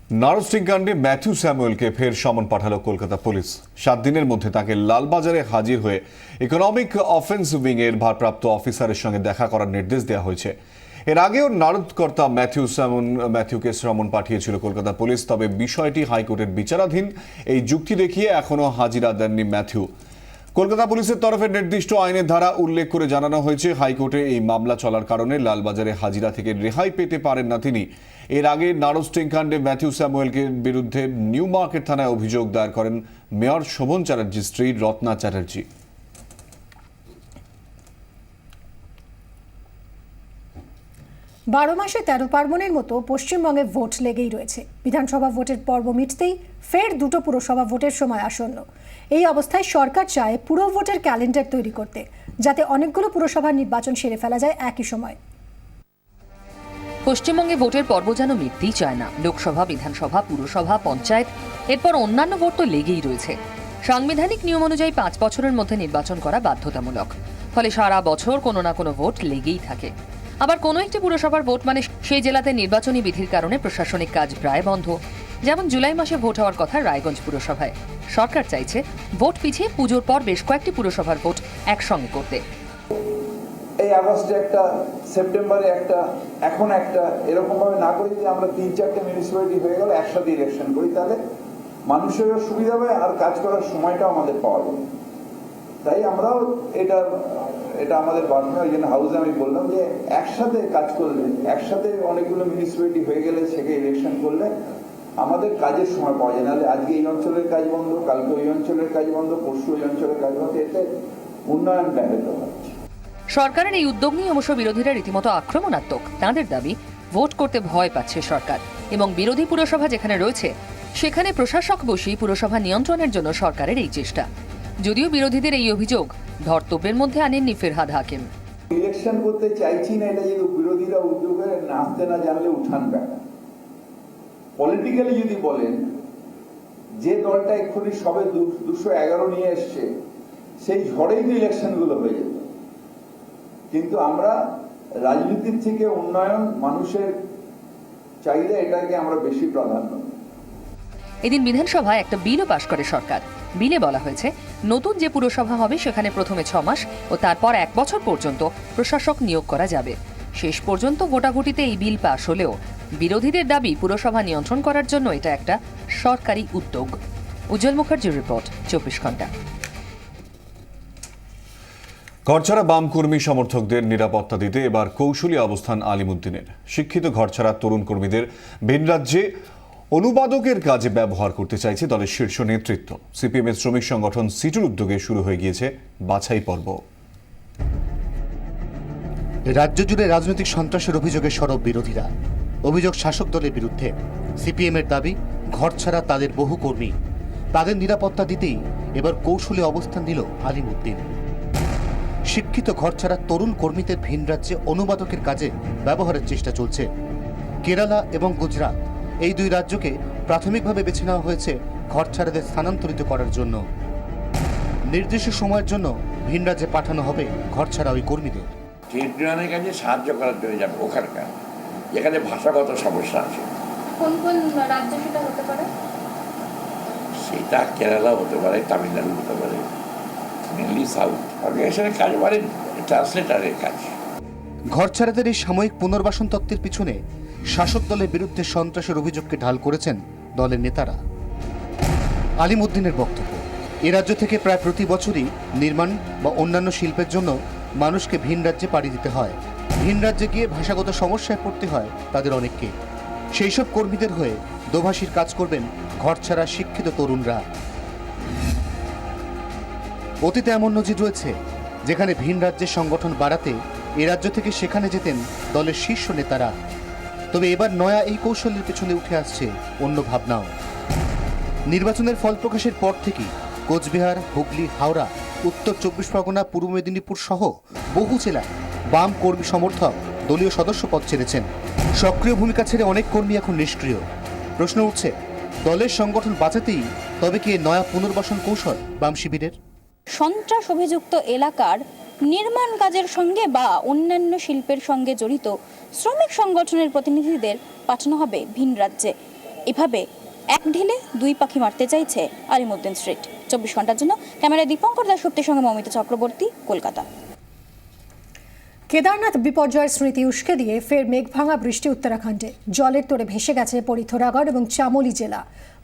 নারস্টিং কাণ্ডে ম্যাথিউ স্যামুয়েলকে ফের সমন পাঠালো কলকাতা পুলিশ। 7 দিনের মধ্যে তাকে লালবাজারে হাজির হয়ে ইকোনমিক অফেন্স উইং এর ভারপ্রাপ্ত অফিসারের সঙ্গে দেখা করার নির্দেশ দেওয়া হয়েছে। এর আগেও নারদকর্তা ম্যাথিউকে সমন পাঠিয়েছিল কলকাতা পুলিশ, তবে বিষয়টি হাইকোর্টের বিচারাধীন। এই যুক্তি দেখিয়ে এখনো হাজিরা দেননি ম্যাথিউ। কলকাতা পুলিশের তরফে নির্দিষ্ট আইনের ধারা উল্লেখ করে জানানো হয়েছে, হাইকোর্টে এই মামলা চলার কারণে লালবাজারে হাজিরা থেকে রেহাই পেতে পারেন না তিনি। এর আগে নারস্টিং কাণ্ডে ম্যাথিউ স্যামুয়েলকে বিরুদ্ধে নিউ মার্কেট থানায় অভিযোগ দায়ের করেন মেয়র শোভন চ্যাটার্জির স্ত্রী রত্না চ্যাটার্জি। 12 মাসে 13 পার্বণের মতো পশ্চিমবঙ্গে ভোট লেগেই রয়েছে। বিধানসভা ভোটের পর্ব মিটতেই ফের দুটো পুরসভা ভোটের সময় আসন্ন। এই অবস্থায় সরকার চায় পুরো ভোটের ক্যালেন্ডার তৈরি করতে, যাতে অনেকগুলো পুরসভার নির্বাচন সেরে ফেলা যায় একই সময়। পশ্চিমবঙ্গে ভোটের পর্ব যেন মিটতেই চায় না। লোকসভা, বিধানসভা, পুরসভা, পঞ্চায়েত, এরপর অন্যান্য ভোট তো লেগেই রয়েছে। সাংবিধানিক নিয়ম অনুযায়ী 5 বছরের মধ্যে নির্বাচন করা বাধ্যতামূলক, ফলে সারা বছর কোনো না কোনো ভোট লেগেই থাকে। আবার কোনো একটি পুরসভার ভোট মানে সেই জেলাতে নির্বাচনী বিধির কারণে প্রশাসনিক কাজ প্রায় বন্ধ। যেমন জুলাই মাসে ভোট হওয়ার কথা রায়গঞ্জ পুরসভায়। সরকার চাইছে ভোট পিছিয়ে পুজোর পর বেশ কয়েকটি পুরসভার ভোট একসঙ্গে করতে। এই আগস্টে একটা, সেপ্টেম্বরে একটা, এখন একটা, এরকম ভাবে না করি যে আমরা 3-4টে মিউনিসিপ্যালিটি হয়ে গেল একসাথে ইলেকশন করি, তাহলে মানুষেরও সুবিধা হবে আর কাজ করার সময়টাও আমাদের পাওয়া যাবে। তাই আমরাও এটা আমাদের বার্তা, ওই জন্য হাউসে আমি বললাম যে একসাথে কাজ করলে, একসাথে অনেকগুলো মিউনিসিপ্যালিটি হয়ে গেলে সেখানে ইলেকশন করলে আমাদের কাজের সময় পাওয়া যায়। নাহলে আজকে এই অঞ্চলের কাজ বন্ধ, কালকে ওই অঞ্চলের কাজ বন্ধ, পরশু ওই অঞ্চলের কাজ বন্ধ, এতে উন্নয়ন ব্যাহত হচ্ছে। সরকারের এই উদ্যোগ নিয়ে অবশ্য বিরোধীরা রীতিমতো আক্রমণাত্মক। তাঁদের দাবি, ভোট করতে ভয় পাচ্ছে সরকার, এবং বিরোধী পুরসভা যেখানে রয়েছে সেখানে প্রশাসক বসিয়ে পুরসভা নিয়ন্ত্রণের জন্য সরকারের এই চেষ্টা। যদিও বিরোধীদের এই অভিযোগ ধর্তব্যের মধ্যে আনেননি ফিরহাদ হাকিম। ইলেকশন করতে চাইছি না, এটা যদি বিরোধীরা উদ্যোগে নাচতে না জানলে উঠান ব্যাপার। পলিটিক্যালি যদি বলেন যে দলটা এক্ষুনি সবে 211 নিয়ে এসছে, সেই ঝড়েই তো ইলেকশন গুলো হয়ে যেত। কিন্তু আমরা রাজনীতির থেকে উন্নয়ন, মানুষের চাহিদা, এটাকে আমরা বেশি প্রাধান্য। এদিন বিধানসভায় একটা বিলও পাশ করে সরকার। বিলে বলা হয়েছে, নতুন যে পুরসভা হবে সেখানে প্রথমে 6 মাস ও তারপর 1 বছর পর্যন্ত প্রশাসক নিয়োগ করা যাবে। শেষ পর্যন্ত ভোটাভুটিতে এই বিল পাশ হলেও বিরোধীদের দাবি, পুরসভা নিয়ন্ত্রণ করার জন্য এটা একটা সরকারি উদ্যোগ। উজ্জ্বল মুখার্জির রিপোর্ট, 24 ঘন্টা। ঘরছাড়া বাম কর্মী সমর্থকদের নিরাপত্তা দিতে এবার কৌশলী অবস্থান আলিমুদ্দিনের। শিক্ষিত ঘরছাড়া তরুণ কর্মীদের ভিন রাজ্যে অনুবাদকের কাজে ব্যবহার করতে চাইছে দলের শীর্ষ নেতৃত্ব। সিপিএম এর শ্রমিক সংগঠন সিটুর উদ্যোগে শুরু হয়ে গিয়েছে বাছাই পর্ব। রাজ্য জুড়ে রাজনৈতিক সন্ত্রাসের অভিযোগে সরব বিরোধীরা। অভিযোগ শাসক দলের বিরুদ্ধে। সিপিএম এর দাবি, ঘরছাড়া তাদের বহু কর্মী, তাদের নিরাপত্তা দিতেই এবার কৌশলী অবস্থান নিল আলিমুদ্দিন। শিক্ষিত ঘরছাড়া তরুণ কর্মীদের ভিন রাজ্যে অনুবাদকের কাজে ব্যবহারের চেষ্টা চলছে। কেরালা এবং গুজরাট, এই 2 রাজ্যকে প্রাথমিকভাবে বেছে নেওয়া হয়েছে ঘরছাড়াদের স্থানান্তরিত করার জন্য। নির্দিষ্ট সময়ের জন্য ভিন রাজ্যে পাঠানো হবে ঘরছাড়া ওই কর্মীদের। ট্রেড ইউনিয়নের কাছে সাহায্য করার জন্য যাবে ওখানকার, যেখানে ভাষাগত সমস্যা আছে। কোন কোন রাজ্য সেটা হতে পারে? সেটা কেরালা হতে পারে, তামিলনাড়ু হতে পারে, মেনলি সাউথ। অর্গানাইজেশনের কাজ মানে ট্রান্সলেটারের কাজ। ঘরছাড়াদের এই সাময়িক পুনর্বাসন তত্ত্বের পিছনে শাসক দলের বিরুদ্ধে সন্ত্রাসের অভিযোগকে ঢাল করেছেন দলের নেতারা। আলিমুদ্দিনের বক্তব্য, এ রাজ্য থেকে প্রায় প্রতি বছরই নির্মাণ বা অন্যান্য শিল্পের জন্য মানুষকে ভিন রাজ্যে পাড়ি দিতে হয়। ভিন রাজ্যে গিয়ে ভাষাগত সমস্যায় পড়তে হয় তাদের অনেককে। সেই সব কর্মীদের হয়ে দোভাষীর কাজ করবেন ঘরছাড়া শিক্ষিত তরুণরা। অতীতে এমন নজির রয়েছে যেখানে ভিন রাজ্যের সংগঠন বাড়াতে এ রাজ্য থেকে সেখানে যেতেন দলের শীর্ষ নেতারা। তবে এবার নয়া এই কৌশলের পেছনে উঠে আসছে অন্য ভাবনাও। নির্বাচনের ফল প্রকাশের পর থেকেই কোচবিহার, হুগলি, হাওড়া, উত্তর 24 পরগনা, পূর্ব মেদিনীপুর সহ বহু জেলায় বাম কর্মী সমর্থক দলীয় সদস্য পদ ছেড়েছেন। সক্রিয় ভূমিকা ছেড়ে অনেক কর্মী এখন নিষ্ক্রিয়। প্রশ্ন উঠছে, দলের সংগঠন বাঁচাতেই তবে কি নয়া পুনর্বাসন কৌশল বাম শিবিরের? সন্ত্রাস অভিযুক্ত এলাকার নির্মাণ কাজের সঙ্গে বা অন্যান্য শিল্পের সঙ্গে জড়িত শ্রমিক সংগঠনের প্রতিনিধিদের পাঠানো হবে ভিন রাজ্যে। এভাবে এক ঢিলে দুই পাখি মারতে চাইছে আলিমুদ্দিন স্ট্রিট। 24 ঘন্টার জন্য ক্যামেরায় দীপঙ্কর দাশগুপ্তের সঙ্গে মমিতা চক্রবর্তী, কলকাতা। কেদারনাথ বিপর্যয়ের স্মৃতি উস্কে দিয়ে ফের মেঘভাঙা বৃষ্টি উত্তরাখণ্ডে। জলের তোড়ে ভেসে গেছে পরিথোরাগড় এবং চামোলি জেলা।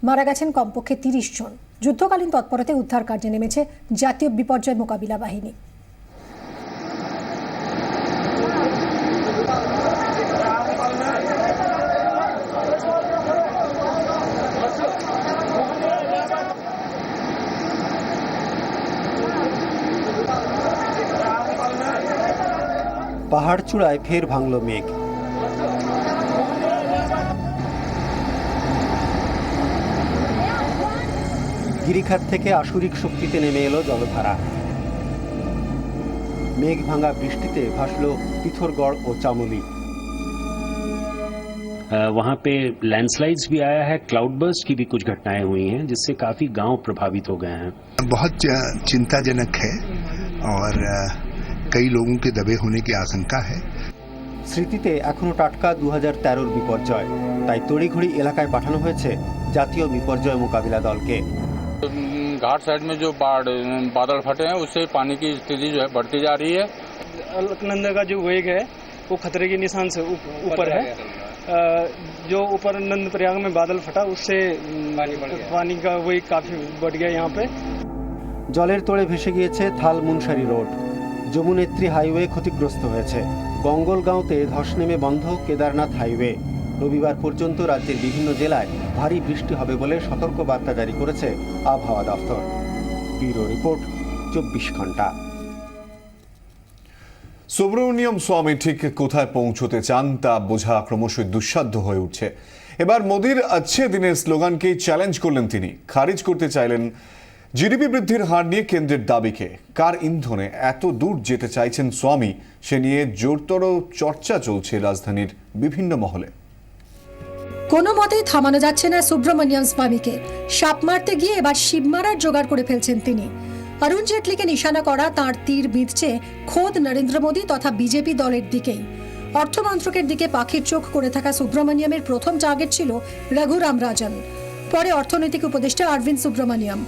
মারা গেছেন কমপক্ষে 30 জন। যুদ্ধকালীন তৎপরতায় উদ্ধার কার্যে নেমেছে জাতীয় বিপর্যয় মোকাবিলা বাহিনী। পাহাড় চূড়ায় ফের ভাঙল মেঘ। গিরিখাত থেকে আসুরিক শক্তিতে নেমে এলো জলধারা। মেঘ ভাঙা বৃষ্টিতে ভাসল পিথোরগড় ও চামোলি। वहाँ पे लैंडस्लाइड्स भी आया है, क्लाउड बर्स्ट की भी कुछ घटनाएं हुई हैं जिससे काफी गांव प्रभावित हो गए हैं। बहुत चिंताजनक है और कई लोगों के दबे होने की आशंका है। স্মৃতিতে এখনো টাটকা 2013 বিপর্যয়, তাই তড়িঘড়ি এলাকায় পাঠানো হয়েছে জাতীয় বিপর্যয় মোকাবিলা দলকে। घाट साइड में जो बादल फटे हैं उससे पानी की स्थिति जो है बढ़ती जा रही है। अलकनंदा का जो वेग है वो खतरे के निशान से ऊपर है। जो ऊपर नंद प्रयाग में बादल फटा उससे पानी का वेग काफी बढ़ गया यहाँ पे। জলের তোড়ে ভেসে গিয়েছে থাল মুনসারি রোড। যমুনেত্রী হাইওয়ে ক্ষতিগ্রস্ত হয়েছে। বঙ্গলগাঁওতে ধস নেমে বন্ধ কেদারনাথ হাইওয়ে। রবিবার পর্যন্ত রাজ্যের বিভিন্ন জেলায় ভারী বৃষ্টি হবে বলে সতর্ক বার্তা জারি করেছে আবহাওয়া দফতর। ব্যুরো রিপোর্ট, 24 ঘন্টা। সুব্রমণিয়াম স্বামী ঠিক কোথায় পৌঁছতে চান তা বোঝা ক্রমশই দুঃসাধ্য হয়ে উঠছে। এবার মোদির আচ্ছে দিনের স্লোগানকেই চ্যালেঞ্জ করলেন তিনি। খারিজ করতে চাইলেন জিডিপি বৃদ্ধির হার নিয়ে কেন্দ্রের দাবিকে। কার ইন্ধনে এত দূর যেতে চাইছেন স্বামী সে নিয়ে জোরতর চর্চা চলছে রাজধানীর বিভিন্ন মহলে। কোনো মতেই থামানো যাচ্ছে না সুব্রমণিয়াম স্বামীকে। সাপ মারতে গিয়ে এবার শিব মারার জোগাড় করে ফেলছেন তিনি। অরুণ জেটলিকে নিশানা করা তাঁর তীর বিঁধছে খোদ নরেন্দ্র মোদী তথা বিজেপি দলের দিকেই। অর্থমন্ত্রকের দিকে পাখির চোখ করে থাকা সুব্রমণিয়ামের প্রথম টার্গেট ছিল রঘুরাম রাজন, পরে অর্থনৈতিক উপদেষ্টা অরবিন্দ সুব্রমণিয়াম।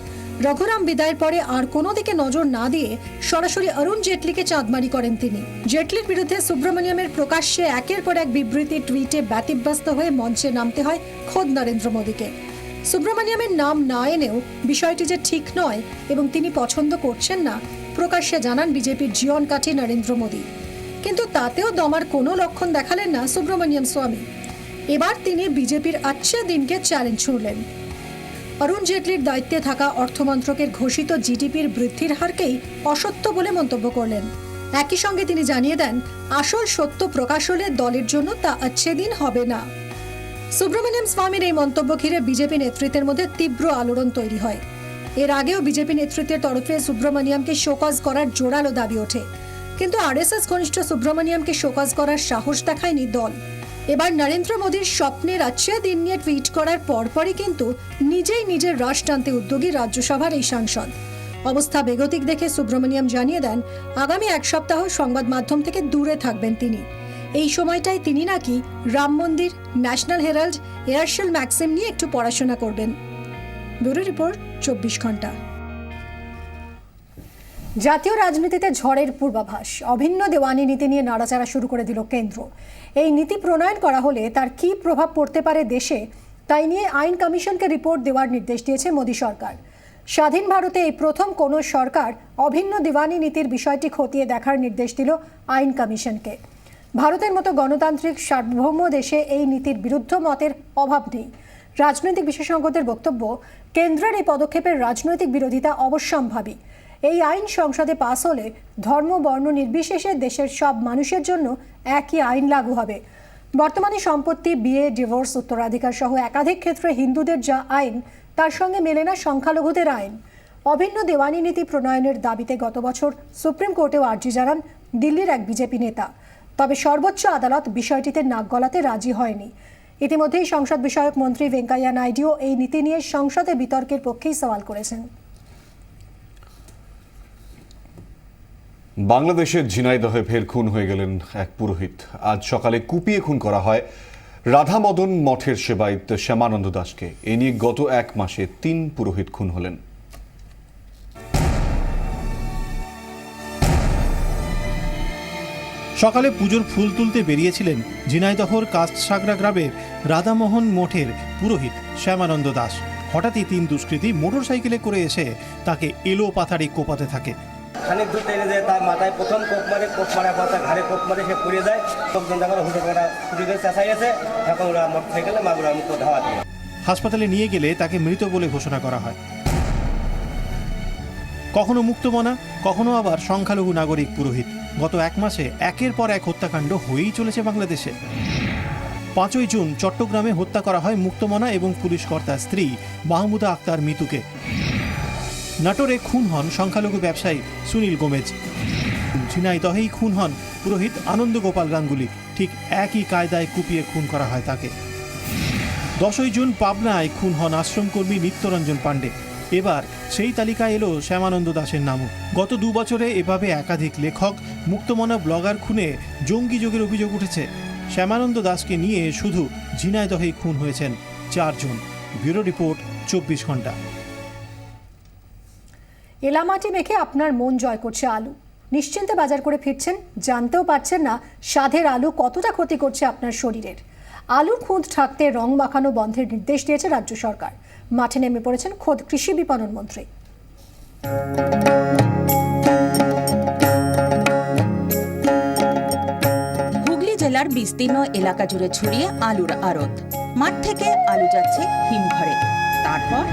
রঘুরাম বিদায়ের পরে আর কোনো দিকে নজর না দিয়ে সরাসরি অরুণ জেটলিকে চাঁদমারি করেন তিনি। জেটলির বিরুদ্ধে সুব্রমণিয়ামের প্রকাশ্যে একের পর এক বিবৃতি টুইটে ব্যতিব্যস্ত হয়ে মঞ্চে নামতে হয় খোদ নরেন্দ্র মোদীকে। সুব্রমণিয়ামের নাম না এনেও বিষয়টি যে ঠিক নয় এবং তিনি পছন্দ করছেন না প্রকাশ্যে জানান বিজেপির জীবন কাঠি নরেন্দ্র মোদী। কিন্তু তাতেও দমার কোনো লক্ষণ দেখালেন না সুব্রমণিয়াম স্বামী। এবার তিনি বিজেপির আচ্ছা দিনকে চ্যালেঞ্জ ছুড়লেন। অরুণ জেটলির দায়িত্বে থাকা অর্থমন্ত্রকের ঘোষিত জিডিপির বৃদ্ধির হারকেই অসত্য বলে মন্তব্য করলেন। একই সঙ্গে তিনি জানিয়ে দেন আসল সত্য প্রকাশ হলে দলের জন্য তা আচ্ছা দিন হবে না। সুব্রমণিয়াম স্বামীর এই মন্তব্য ঘিরে বিজেপি নেতৃত্বের মধ্যে তীব্র আলোড়ন তৈরি হয়। এর আগেও বিজেপি নেতৃত্বের তরফে সুব্রমণিয়ামকে শোকজ করার জোরালো দাবি ওঠে, কিন্তু আরএসএস ঘনিষ্ঠ সুব্রমণিয়ামকে শোকজ করার সাহস দেখায়নি দল। এবার নরেন্দ্র মোদীর স্বপ্নের আচ্ছা দিন নিয়ে টুইট করার পরপরই কিন্তু নিজেই নিজের রাশ টানতে উদ্যোগী রাজ্যসভার এই সাংসদ। অবস্থা বেগতিক দেখে সুব্রমণিয়াম জানিয়ে দেন আগামী এক সপ্তাহ সংবাদ মাধ্যম থেকে দূরে থাকবেন তিনি। এই সময়টায় তিনি নাকি রাম মন্দির, ন্যাশনাল হেরাল্ড, এয়ারশেল ম্যাক্সিম নিয়ে একটু পড়াশোনা করবেন। ব্যুরো রিপোর্ট, 24 ঘন্টা। জাতীয় রাজনীতিতে ঝড়ের পূর্বাভাস। অভিন্ন দেওয়ানি নীতি নিয়ে নাড়াচাড়া শুরু করে দিল কেন্দ্র। এই নীতি প্রণয়ন করা হলে তার কী প্রভাব পড়তে পারে দেশে, তাই নিয়ে আইন কমিশনকে রিপোর্ট দেওয়ার নির্দেশ দিয়েছে মোদী সরকার। স্বাধীন ভারতে এই প্রথম কোনো সরকার অভিন্ন দেওয়ানি নীতির বিষয়টি খতিয়ে দেখার নির্দেশ দিল আইন কমিশনকে। ভারতের মতো গণতান্ত্রিক সার্বভৌম দেশে এই নীতির বিরুদ্ধ মতের অভাব নেই। রাজনৈতিক বিশেষজ্ঞদের বক্তব্য, কেন্দ্রের এই পদক্ষেপের রাজনৈতিক বিরোধিতা অবশ্যম্ভাবী। এই আইন সংসদে পাস হলে ধর্ম বর্ণ নির্বিশেষে দেশের সব মানুষের জন্য একই আইন লাগু হবে। বর্তমানে সম্পত্তি, বিয়ে, ডিভোর্স, উত্তরাধিকার সহ একাধিক ক্ষেত্রে হিন্দুদের যা আইন তার সঙ্গে মেলে না সংখ্যালঘুদের আইন। অভিন্ন দেওয়ানি নীতি প্রণয়নের দাবিতে গত বছর সুপ্রিম কোর্টেও আর্জি জানান দিল্লির এক বিজেপি নেতা। তবে সর্বোচ্চ আদালত বিষয়টিতে নাক গলাতে রাজি হয়নি। ইতিমধ্যেই সংসদ বিষয়ক মন্ত্রী ভেঙ্কাইয়া নাইডুও এই নীতি নিয়ে সংসদে বিতর্কের পক্ষেই সওয়াল করেছেন। বাংলাদেশের ঝিনাইদহে ফের খুন হয়ে গেলেন এক পুরোহিত। আজ সকালে কুপিয়ে খুন করা হয় রাধা মদন মঠের সেবায়িত শ্যামানন্দ দাসকে এ নিয়ে গত 1 মাসে 3 পুরোহিত খুন হলেন। সকালে পুজোর ফুল তুলতে বেরিয়েছিলেন ঝিনাইদহর কাস্টসাগরা গ্রামের রাধামোহন মঠের পুরোহিত শ্যামানন্দ দাস। হঠাৎই 3 দুষ্কৃতী মোটরসাইকেলে করে এসে তাকে এলো পাথারি কোপাতে থাকে। খানিক দূর টেনে যায়, তার মাথায় প্রথম কোপ মারার পর তার ঘাড়ে কোপ মারে, সে পড়ে যায়। লোকজন দেখা হুটো করে ফুটে চেঁচাই আছে, এখন ওরা মোটরসাইকেলে মাগুরা মুক্ত ধাওয়া দিয়ে হাসপাতালে নিয়ে গেলে তাকে মৃত বলে ঘোষণা করা হয়। কখনো মুক্তমনা, কখনো আবার সংখ্যালঘু নাগরিক পুরোহিত। গত 1 মাসে একের পর এক হত্যাকাণ্ড হয়েই চলেছে বাংলাদেশে। 5ই জুন চট্টগ্রামে হত্যা করা হয় মুক্তমনা এবং পুলিশ কর্তার স্ত্রী মাহমুদা আক্তার মিতুকে। নাটোরে খুন হন সংখ্যালঘু ব্যবসায়ী সুনীল গোমেজ। ঝিনাইদহেই খুন হন পুরোহিত আনন্দ গোপাল গাঙ্গুলি। ঠিক একই কায়দায় কুপিয়ে খুন করা হয় তাকে। 10ই জুন পাবনায় খুন হন আশ্রমকর্মী নিত্যরঞ্জন পাণ্ডে। এবার সেই তালিকায় এলো শ্যামানন্দ দাসের নামও। গত 2 বছরে এভাবে একাধিক লেখক, মুক্তমনা, ব্লগার খুনে জঙ্গি যোগের অভিযোগ উঠেছে। শ্যামানন্দ দাসকে নিয়ে শুধু ঝিনাইদহেই খুন হয়েছেন 4 জন। ব্যুরো রিপোর্ট, 24 ঘন্টা। এলামাটি মেখে আপনার মন জয় করছে আলু। নিশ্চিন্তে বাজার করে ফিরছেন, জানতেও পারছেন না স্বাদের আলু কতটা ক্ষতি করছে আপনার শরীরের। আলুর খুঁত ঢাকতে রং মাখানো বন্ধের নির্দেশ দিয়েছে রাজ্য সরকার। মাঠে নেমে পড়েছেন খোদ কৃষি বিপণন মন্ত্রী। হুগলি জেলার বিস্তীর্ণ এলাকা জুড়ে ছড়িয়ে আলুর আড়ত। মাঠ থেকে আলু যাচ্ছে হিমঘরে, তারপর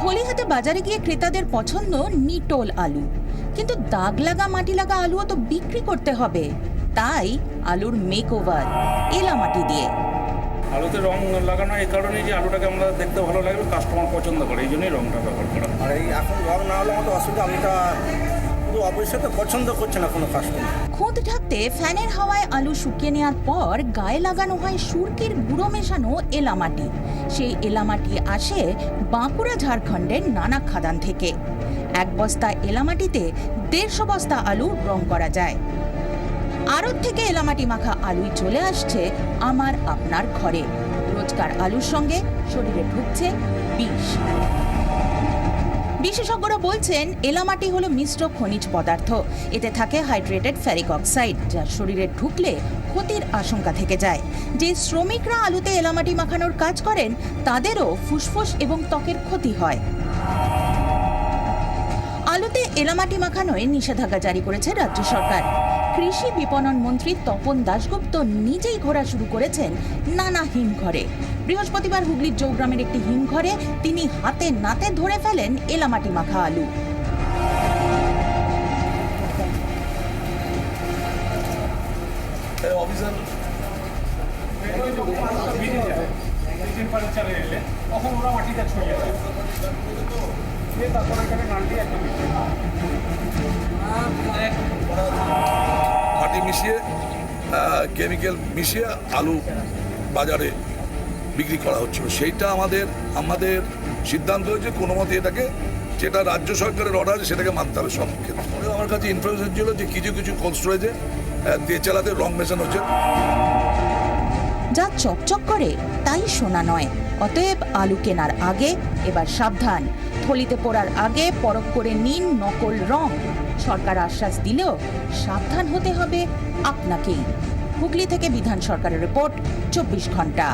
থলি হাতে বাজারে গিয়ে ক্রেতাদের পছন্দ নিটোল আলু। কিন্তু দাগ লাগা, মাটি লাগা আলুও তো বিক্রি করতে হবে, তাই আলুর মেকওভার এলামাটি দিয়ে। আলুতে রং লাগানো এই কারণে যে আলুটাকে আমরা দেখতে ভালো লাগবে, কাস্টমার পছন্দ করে, এই জন্যই রংটা ব্যবহার করা। আর এই এখন রং না হলে আমাদের অসুবিধা, আলুটা পুরো অবশ্যই তো পছন্দ করছে না কোনো কাস্টমার। খুঁত ঢাকতে ফ্যানের হাওয়ায় আলু শুকিয়ে নেওয়ার পর গায়ে লাগানো হয় সুরকির গুঁড়ো মেশানো এলামাটি। সেই এলামাটি আসে বাঁকুড়া, ঝাড়খণ্ডের নানা খাদান থেকে। 1 বস্তা এলামাটিতে 150 বস্তা আলু রং করা যায়। আড়ত থেকে এলামাটি মাখা আলুই চলে আসছে আমার আপনার ঘরে। রোজকার আলুর সঙ্গে শরীরে ঢুকছে বিষ। বিশেষজ্ঞরা বলছেন এলামাটি হলো মিশ্র খনিজ পদার্থ। এতে থাকে হাইড্রেটেড ফেরিক অক্সাইড, যা শরীরে ঢুকলে ক্ষতির আশঙ্কা থেকে যায়। যে শ্রমিকরা আলুতে এলামাটি মাখানোর কাজ করেন তাদেরও ফুসফুস এবং ত্বকের ক্ষতি হয়। আলুতে এলামাটি মাখানোয় নিষেধাজ্ঞা জারি করেছে রাজ্য সরকার। কৃষি বিপণন মন্ত্রী তপন দাশগুপ্ত নিজেই ঘোরা শুরু করেছেন নানা হিমঘরে। বৃহস্পতিবার হুগলির চৌগ্রামের একটি হিমঘরে তিনি হাতে নাতে ধরে ফেলেন এলামাটি মাখা আলু। মাটি মিশিয়ে, কেমিক্যাল মিশিয়ে আলু বাজারে বিক্রি করা হচ্ছিল। সেইটা আমাদের সিদ্ধান্ত হয়েছে কোনো মতে এটাকে, যেটা রাজ্য সরকারের অর্ডার আছে সেটাকে মানতে হবে সব ক্ষেত্রে। আমার কাছে ইনফরমেশন ছিল যে কিছু কিছু কোল্ড স্টোরেজে দিয়ে চালাতে রং মেশানো হচ্ছে। যা চকচক করে তাই সোনা নয়। অতএব আলু কেনার আগে এবার সাবধান। থলিতে পোড়ার আগে পরখ করে নিন নকল রং। সরকার আশ্বাস দিলেও সাবধান হতে হবে আপনাকেই। হুগলি থেকে বিধান সরকারের রিপোর্ট, 24 ঘন্টা।